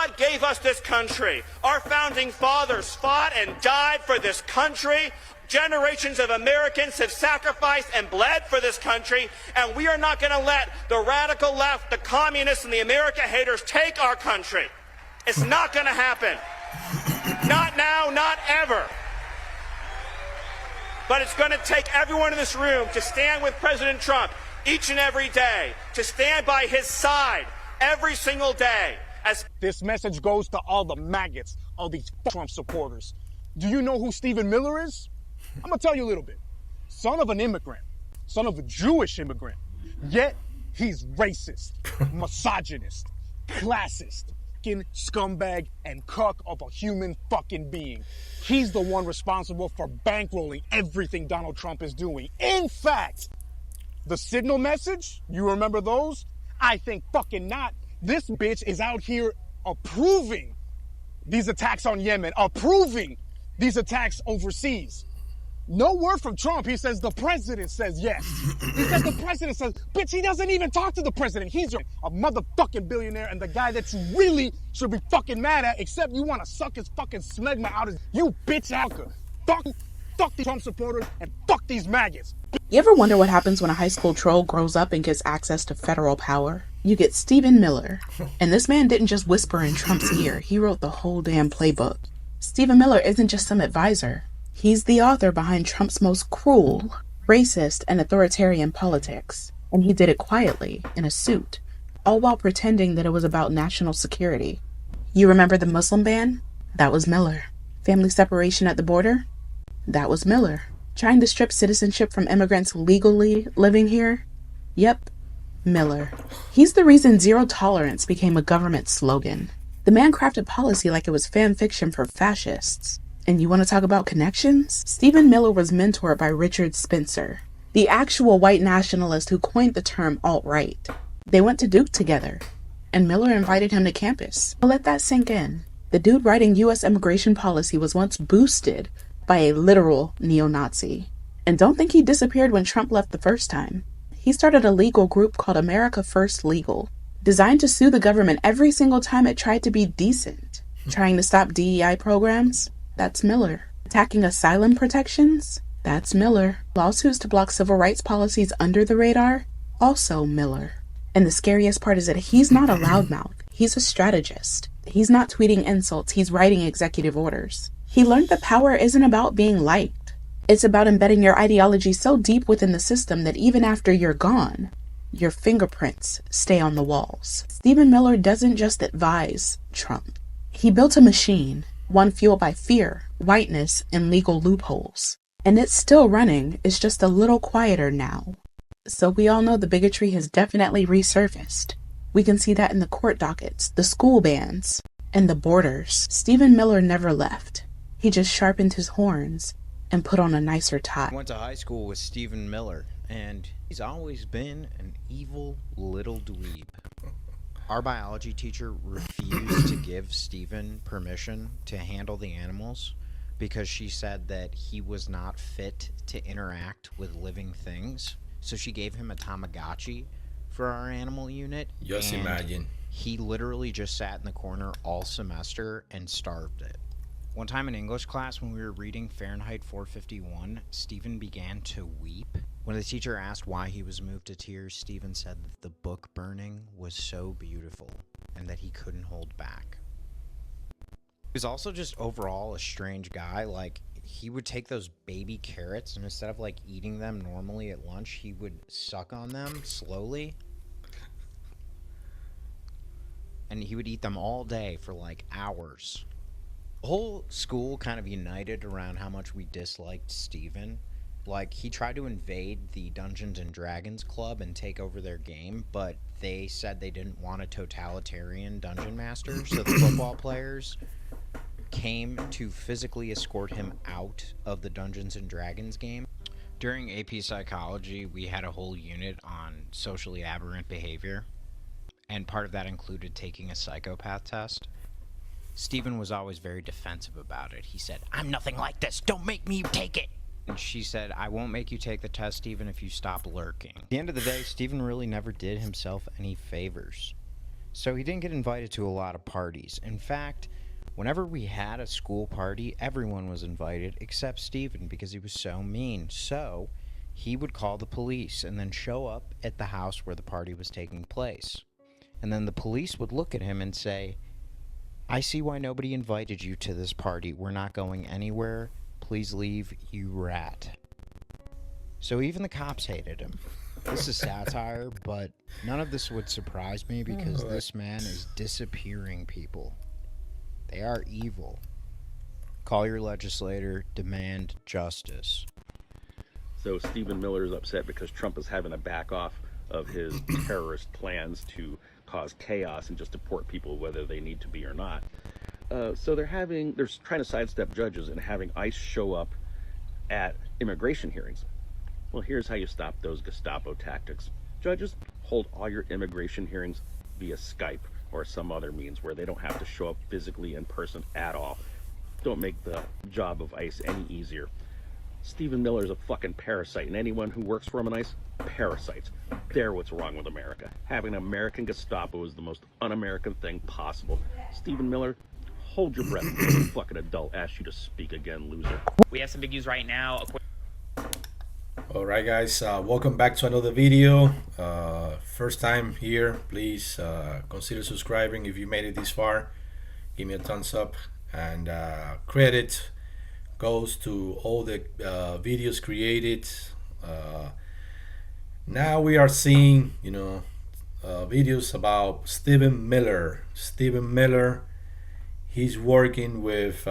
God gave us this country. Our founding fathers fought and died for this country. Generations of Americans have sacrificed and bled for this country, and we are not going to let the radical left, the communists, and the America haters take our country. It's not going to happen. Not now, not ever. But it's going to take everyone in this room to stand with President Trump each and every day, to stand by his side every single day. This message goes to all the maggots, all these Trump supporters. Do you know who Stephen Miller is? I'm going to tell you a little bit. Son of an immigrant, son of a Jewish immigrant, yet he's racist, misogynist, classist, fucking scumbag, and cuck of a human fucking being. He's the one responsible for bankrolling everything Donald Trump is doing. In fact, the signal message, you remember those? I think fucking not. This bitch is out here approving these attacks on Yemen, approving these attacks overseas. No word from Trump. He says the president says yes. He says the president says, bitch, he doesn't even talk to the president. He's a motherfucking billionaire and the guy that you really should be fucking mad at, except you want to suck his fucking smegma out of you, bitch alka. Fuck these Trump supporters and fuck these maggots. You ever wonder what happens when a high school troll grows up and gets access to federal power? You get Stephen Miller. And this man didn't just whisper in Trump's ear. He wrote the whole damn playbook. Stephen Miller isn't just some advisor. He's the author behind Trump's most cruel, racist, and authoritarian politics. And he did it quietly, in a suit, all while pretending that it was about national security. You remember the Muslim ban? That was Miller. Family separation at the border? That was Miller. Trying to strip citizenship from immigrants legally living here? Yep, Miller. He's the reason zero tolerance became a government slogan. The man crafted policy like it was fan fiction for fascists. And you want to talk about connections? Stephen Miller was mentored by Richard Spencer, the actual white nationalist who coined the term alt-right. They went to Duke together, and Miller invited him to campus. Let that sink in. The dude writing U.S. immigration policy was once boosted by a literal neo-Nazi. And don't think he disappeared when Trump left the first time. He started a legal group called America First Legal, designed to sue the government every single time it tried to be decent. Trying to stop DEI programs? That's Miller. Attacking asylum protections? That's Miller. Lawsuits to block civil rights policies under the radar? Also Miller. And the scariest part is that he's not a loudmouth. He's a strategist. He's not tweeting insults, he's writing executive orders. He learned that power isn't about being liked. It's about embedding your ideology so deep within the system that even after you're gone, your fingerprints stay on the walls. Stephen Miller doesn't just advise Trump. He built a machine, one fueled by fear, whiteness, and legal loopholes. And it's still running, it's just a little quieter now. So we all know the bigotry has definitely resurfaced. We can see that in the court dockets, the school bans, and the borders. Stephen Miller never left. He just sharpened his horns and put on a nicer tie. I went to high school with Stephen Miller, and he's always been an evil little dweeb. Our biology teacher refused to give Stephen permission to handle the animals because she said that he was not fit to interact with living things. So she gave him a Tamagotchi for our animal unit. Just imagine. He literally just sat in the corner all semester and starved it. One time in English class when we were reading Fahrenheit 451, Stephen began to weep. When the teacher asked why he was moved to tears, Stephen said that the book burning was so beautiful and that he couldn't hold back. He was also just overall a strange guy. Like, he would take those baby carrots and instead of like eating them normally at lunch, he would suck on them slowly. And he would eat them all day for like hours. The whole school kind of united around how much we disliked Stephen. Like, he tried to invade the Dungeons and Dragons club and take over their game, but they said they didn't want a totalitarian dungeon master, so the football players came to physically escort him out of the Dungeons and Dragons game. During AP Psychology, we had a whole unit on socially aberrant behavior, and part of that included taking a psychopath test. Stephen was always very defensive about it. He said, "I'm nothing like this, don't make me take it." And she said, "I won't make you take the test, Stephen, if you stop lurking." At the end of the day, Stephen really never did himself any favors. So he didn't get invited to a lot of parties. In fact, whenever we had a school party, everyone was invited except Stephen because he was so mean. So he would call the police and then show up at the house where the party was taking place. And then the police would look at him and say, "I see why nobody invited you to this party. We're not going anywhere. Please leave, you rat." So even the cops hated him. This is satire, but none of this would surprise me because this man is disappearing people. They are evil. Call your legislator, demand justice. So Stephen Miller is upset because Trump is having to back off of his terrorist plans to cause chaos and just deport people whether they need to be or not. So they're trying to sidestep judges and having ICE show up at immigration hearings. Well, here's how you stop those Gestapo tactics. Judges, hold all your immigration hearings via Skype or some other means where they don't have to show up physically in person at all. Don't make the job of ICE any easier. Stephen Miller is a fucking parasite, and anyone who works for him in ICE, parasites. They're what's wrong with America. Having an American Gestapo is the most un-American thing possible. Stephen Miller, hold your breath until a fucking adult asks you to speak again, loser. We have some big news right now. Alright guys, welcome back to another video. First time here, please consider subscribing if you made it this far. Give me a thumbs up, and credit goes to all the videos created. Now we are seeing, videos about Stephen Miller. Stephen Miller, he's working with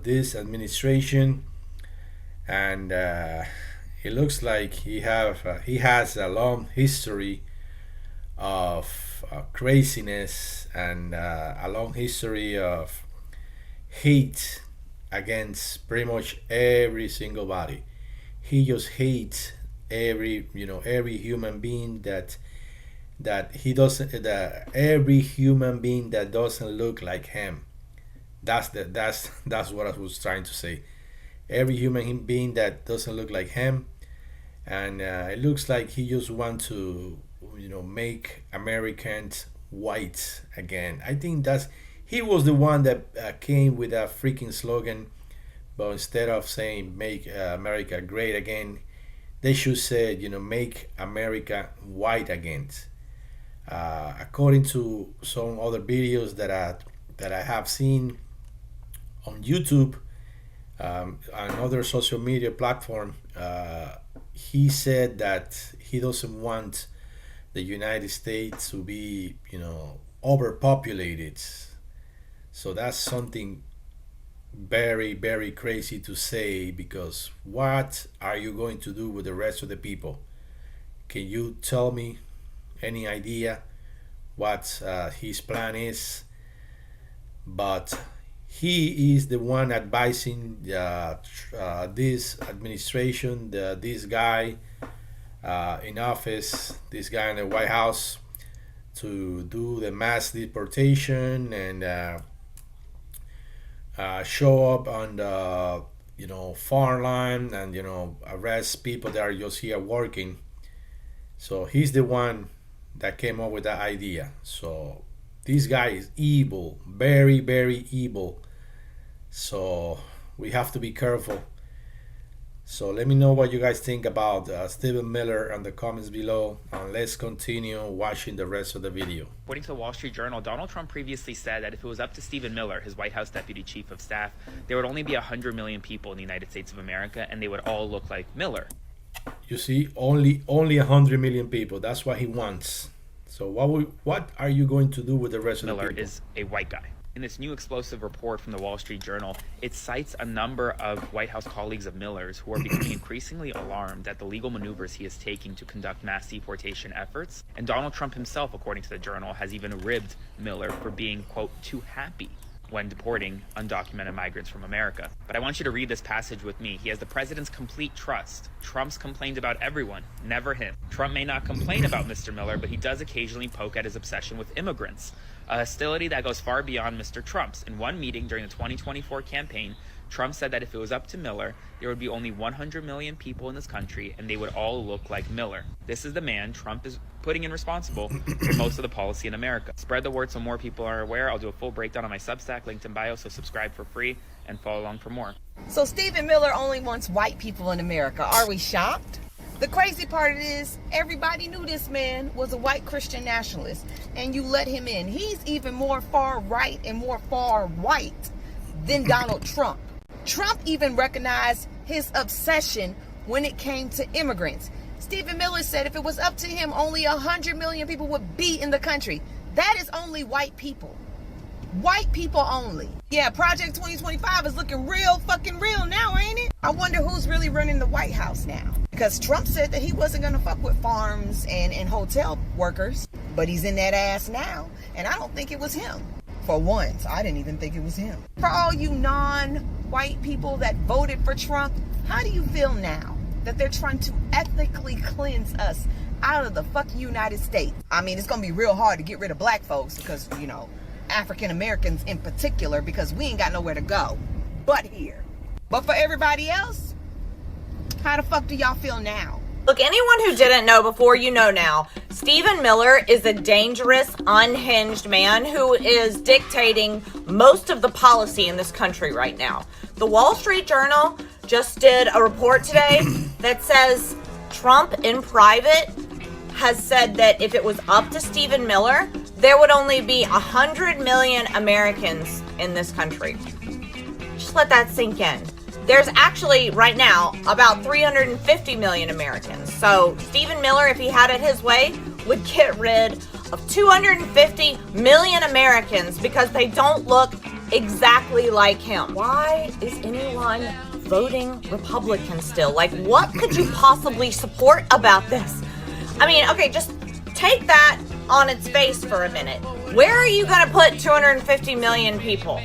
this administration, and it looks like he has a long history of craziness and a long history of hate against pretty much every single body. He just hates every human being every human being that doesn't look like him. That's what I was trying to say. Every human being that doesn't look like him, and it looks like he just wants to make Americans white again. I think he was the one that came with a freaking slogan, but instead of saying make America great again, they should say make America white again. According to some other videos that I have seen on YouTube, another social media platform, he said that he doesn't want the United States to be overpopulated. So that's something very, very crazy to say, because what are you going to do with the rest of the people? Can you tell me any idea what his plan is? But he is the one advising this administration, this guy in office, this guy in the White House, to do the mass deportation and show up on the foreign line and arrest people that are just here working. So he's the one that came up with that idea. So this guy is evil, very, very evil. So we have to be careful. So let me know what you guys think about Stephen Miller in the comments below, and let's continue watching the rest of the video. According to the Wall Street Journal, Donald Trump previously said that if it was up to Stephen Miller, his White House Deputy Chief of Staff, there would only be 100 million people in the United States of America, and they would all look like Miller. You see, only 100 million people. That's what he wants. So what are you going to do with the rest of the people? Miller is a white guy. In this new explosive report from the Wall Street Journal, it cites a number of White House colleagues of Miller's who are becoming increasingly alarmed at the legal maneuvers he is taking to conduct mass deportation efforts. And Donald Trump himself, according to the Journal, has even ribbed Miller for being, quote, too happy when deporting undocumented migrants from America. But I want you to read this passage with me. He has the president's complete trust. Trump's complained about everyone, never him. Trump may not complain about Mr. Miller, but he does occasionally poke at his obsession with immigrants. a hostility that goes far beyond Mr. Trump's. In one meeting during the 2024 campaign, Trump said that if it was up to Miller, there would be only 100 million people in this country and they would all look like Miller. This is the man Trump is putting in responsible for most of the policy in America. Spread the word so more people are aware. I'll do a full breakdown on my Substack, linked in bio, so subscribe for free and follow along for more. So Stephen Miller only wants white people in America. Are we shocked? The crazy part is everybody knew this man was a white Christian nationalist, and you let him in. He's even more far right and more far white than Donald Trump. Trump even recognized his obsession when it came to immigrants. Stephen Miller said if it was up to him, only 100 million people would be in the country. That is only white people. White people only. Yeah, Project 2025 is looking real fucking real now, ain't it? I wonder who's really running the White House now. Because Trump said that he wasn't going to fuck with farms and hotel workers, but he's in that ass now, and I don't think it was him. For once, I didn't even think it was him. For all you non-white people that voted for Trump, how do you feel now that they're trying to ethically cleanse us out of the fucking United States? I mean, it's going to be real hard to get rid of black folks because, you know, African Americans in particular, because we ain't got nowhere to go but here. But for everybody else, how the fuck do y'all feel now? Look, anyone who didn't know before, you know now. Stephen Miller is a dangerous, unhinged man who is dictating most of the policy in this country right now. The Wall Street Journal just did a report today that says Trump in private has said that if it was up to Stephen Miller, there would only be 100 million Americans in this country. Just let that sink in. There's actually, right now, about 350 million Americans. So Stephen Miller, if he had it his way, would get rid of 250 million Americans because they don't look exactly like him. Why is anyone voting Republican still? Like, what could you possibly support about this? I mean, okay, just take that on its face for a minute. Where are you going to put 250 million people?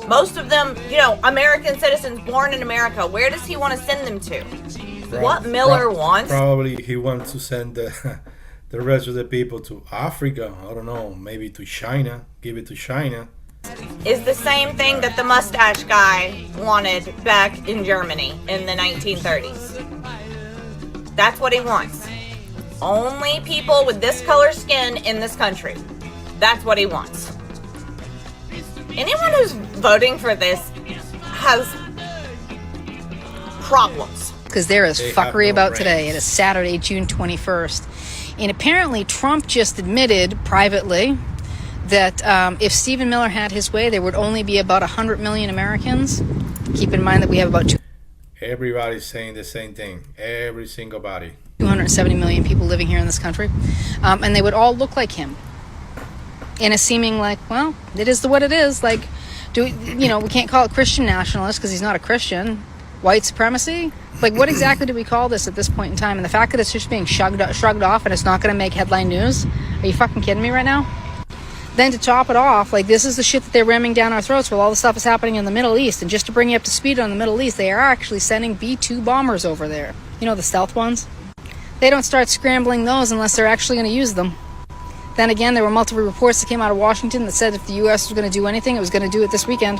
Most of them, you know, American citizens born in America. Where does he want to send them to? What Miller wants? Probably he wants to send the rest of the people to Africa. I don't know, maybe to China. Give it to China. Is the same thing that the mustache guy wanted back in Germany in the 1930s. That's what he wants. Only people with this color skin in this country. That's what he wants. Anyone who's voting for this has problems. Because there is fuckery about today. It is Saturday, June 21st. And apparently Trump just admitted privately that if Stephen Miller had his way, there would only be about 100 million Americans. Keep in mind that we have about Everybody's saying the same thing. Every single body. 270 million people living here in this country. And they would all look like him. And it's seeming like, well, it is what it is. Like, we can't call it Christian nationalist because he's not a Christian. White supremacy? Like, what exactly do we call this at this point in time? And the fact that it's just being shrugged off and it's not going to make headline news? Are you fucking kidding me right now? Then to top it off, like, this is the shit that they're ramming down our throats while all the stuff is happening in the Middle East. And just to bring you up to speed on the Middle East, they are actually sending B-2 bombers over there. You know, the stealth ones? They don't start scrambling those unless they're actually going to use them. Then again, there were multiple reports that came out of Washington that said if the U.S. was going to do anything, it was going to do it this weekend.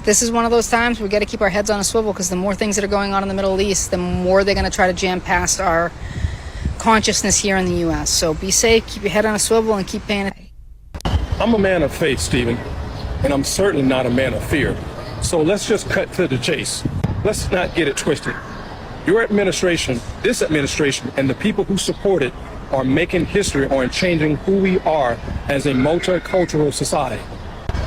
This is one of those times we got to keep our heads on a swivel because the more things that are going on in the Middle East, the more they're going to try to jam past our consciousness here in the U.S. So be safe, keep your head on a swivel, and keep paying attention. I'm a man of faith, Stephen, and I'm certainly not a man of fear. So let's just cut to the chase. Let's not get it twisted. Your administration, this administration, and the people who support it are making history on changing who we are as a multicultural society.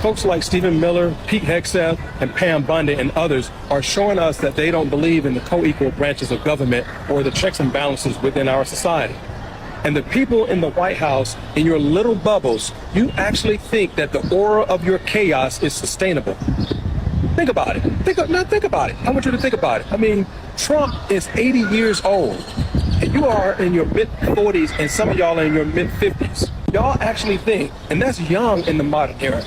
Folks like Stephen Miller, Pete Hegseth, and Pam Bondi and others are showing us that they don't believe in the co-equal branches of government or the checks and balances within our society. And the people in the White House, in your little bubbles, you actually think that the aura of your chaos is sustainable. Think about it. Think about it. I want you to think about it. I mean, Trump is 80 years old. And you are in your mid-40s, and some of y'all are in your mid-50s. Y'all actually think, and that's young in the modern era,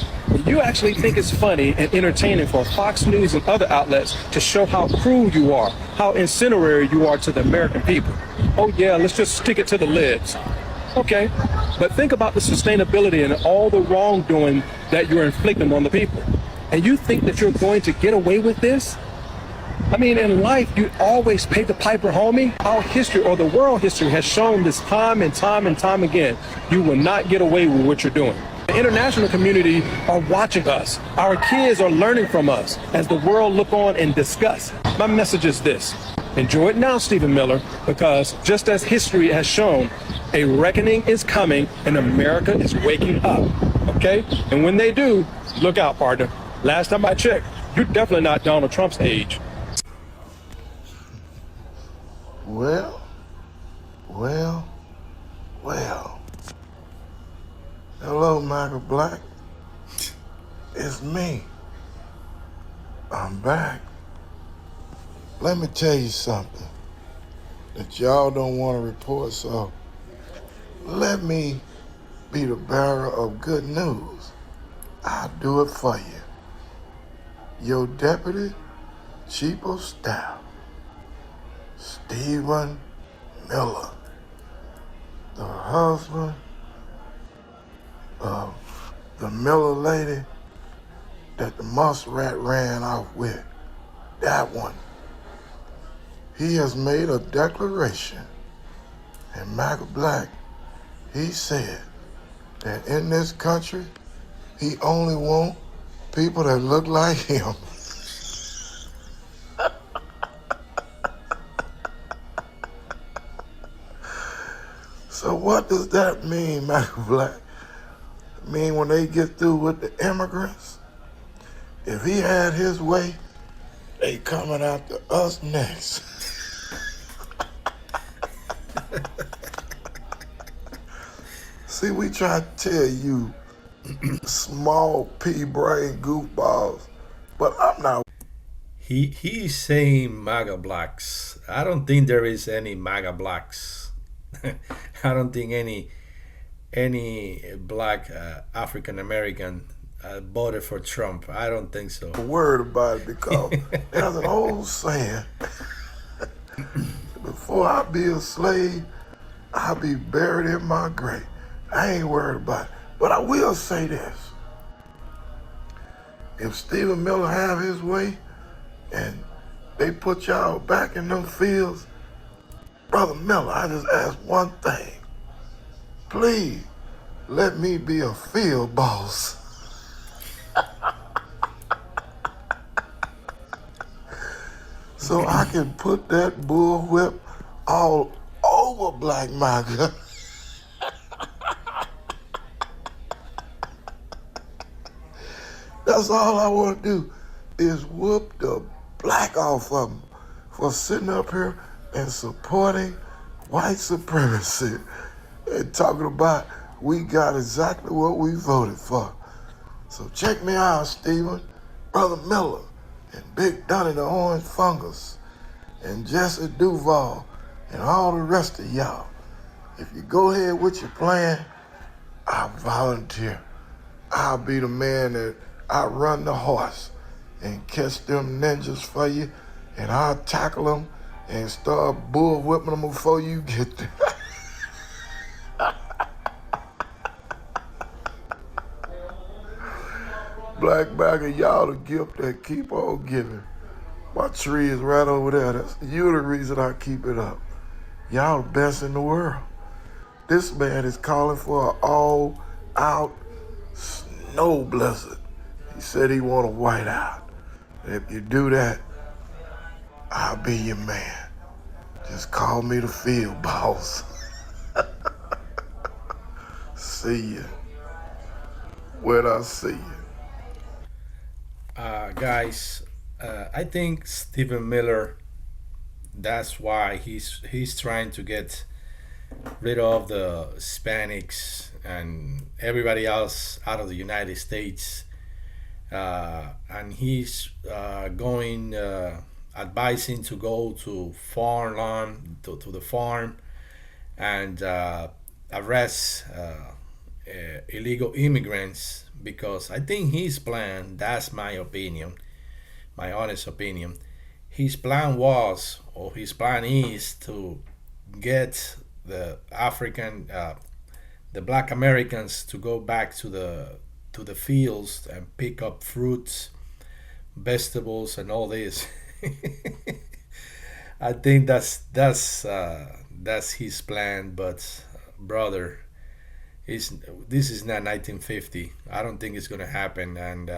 you actually think it's funny and entertaining for Fox News and other outlets to show how cruel you are, how incendiary you are to the American people. Oh yeah, let's just stick it to the libs. Okay, but think about the sustainability and all the wrongdoing that you're inflicting on the people. And you think that you're going to get away with this? I mean, in life, you always pay the piper, homie. Our history, or the world history, has shown this time and time and time again. You will not get away with what you're doing. The international community are watching us. Our kids are learning from us as the world look on in disgust. My message is this. Enjoy it now, Stephen Miller, because just as history has shown, a reckoning is coming and America is waking up, okay? And when they do, look out, partner. Last time I checked, you're definitely not Donald Trump's age. Well. Hello, MAGA Black. It's me. I'm back. Let me tell you something that y'all don't want to report, so let me be the bearer of good news. I'll do it for you. Your deputy, chief of staff, Stephen Miller, the husband of the Miller lady that the muskrat ran off with, that one. He has made a declaration, and MAGA Black, he said that in this country, he only wants people that look like him. So what does that mean, MAGA Black? It mean when they get through with the immigrants, if he had his way, they coming after us next. See, we try to tell you small pea brain goofballs, but I'm not. He's saying MAGA blacks. I don't think there is any MAGA blacks. I don't think any black African American voted for Trump. I don't think so. Word about it, because there's an old saying: before I be a slave, I'll be buried in my grave. I ain't worried about it. But I will say this. If Stephen Miller have his way and they put y'all back in them fields, Brother Miller, I just ask one thing. Please, let me be a field boss. So I can put that bullwhip all over Black MAGA. That's all I want to do is whoop the black off of them for sitting up here and supporting white supremacy and talking about we got exactly what we voted for. So check me out, Stephen, Brother Miller, and Big Donnie the Orange Fungus, and Jesse Duval, and all the rest of y'all. If you go ahead with your plan, I'll volunteer. I'll be the man that I run the horse and catch them ninjas for you, and I'll tackle them and start bull whipping them before you get there. Black MAGA, y'all the gift that keep on giving. My tree is right over there. You're the reason I keep it up. Y'all the best in the world. This man is calling for an all-out snow blizzard. He said he want a whiteout. And if you do that, I'll be your man. Just call me the field boss. See ya. When I see you. Guys, I think Stephen Miller, that's why he's trying to get rid of the Hispanics and everybody else out of the United States, and he's going advising to go to farmland to the farm and arrest illegal immigrants, because I think his plan, that's my opinion, my honest opinion, his plan is to get the African the black Americans to go back to the fields and pick up fruits, vegetables, and all this. I think that's his plan. But brother, this is not 1950. I don't think it's gonna happen. And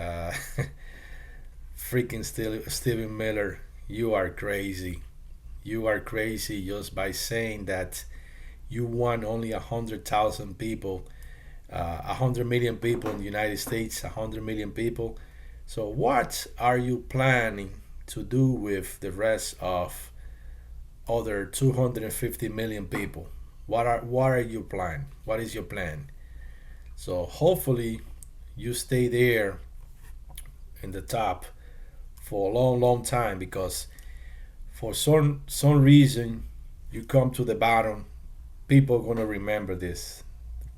freaking Stephen Miller, you are crazy. You are crazy just by saying that you want only 100,000 people, 100 million people in the United States, 100 million people. So what are you planning to do with the rest of other 250 million people? What are your plan? What is your plan? So hopefully you stay there in the top for a long time, because for some reason you come to the bottom. People are going to remember this.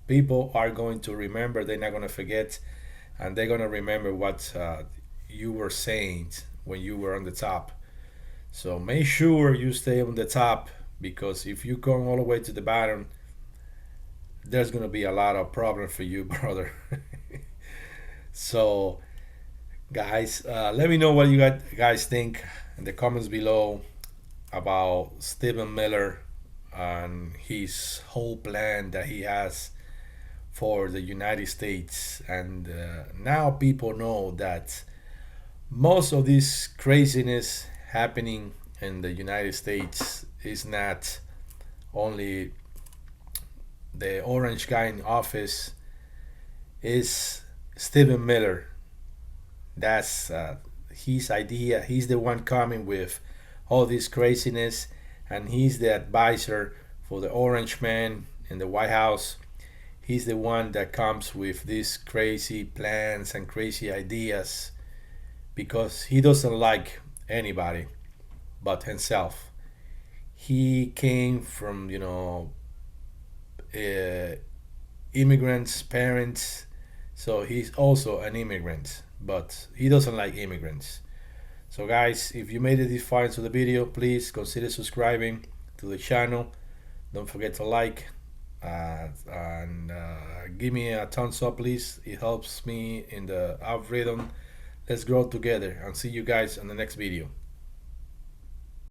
People are going to remember. They're not going to forget, and they're going to remember what you were saying when you were on the top. So make sure you stay on the top, because if you come all the way to the bottom, there's going to be a lot of problem for you, brother. So guys, let me know what you guys think in the comments below about Stephen Miller and his whole plan that he has for the United States. And now people know that most of this craziness happening in the United States is not only the orange guy in office, is Stephen Miller. That's his idea. He's the one coming with all this craziness, and he's the advisor for the orange man in the White House. He's the one that comes with these crazy plans and crazy ideas, because he doesn't like anybody but himself. He came from, immigrants, parents, so he's also an immigrant, but he doesn't like immigrants. So guys, if you made it this far into the video, please consider subscribing to the channel. Don't forget to like and give me a thumbs up, please. It helps me in the algorithm. Let's grow together, and see you guys in the next video.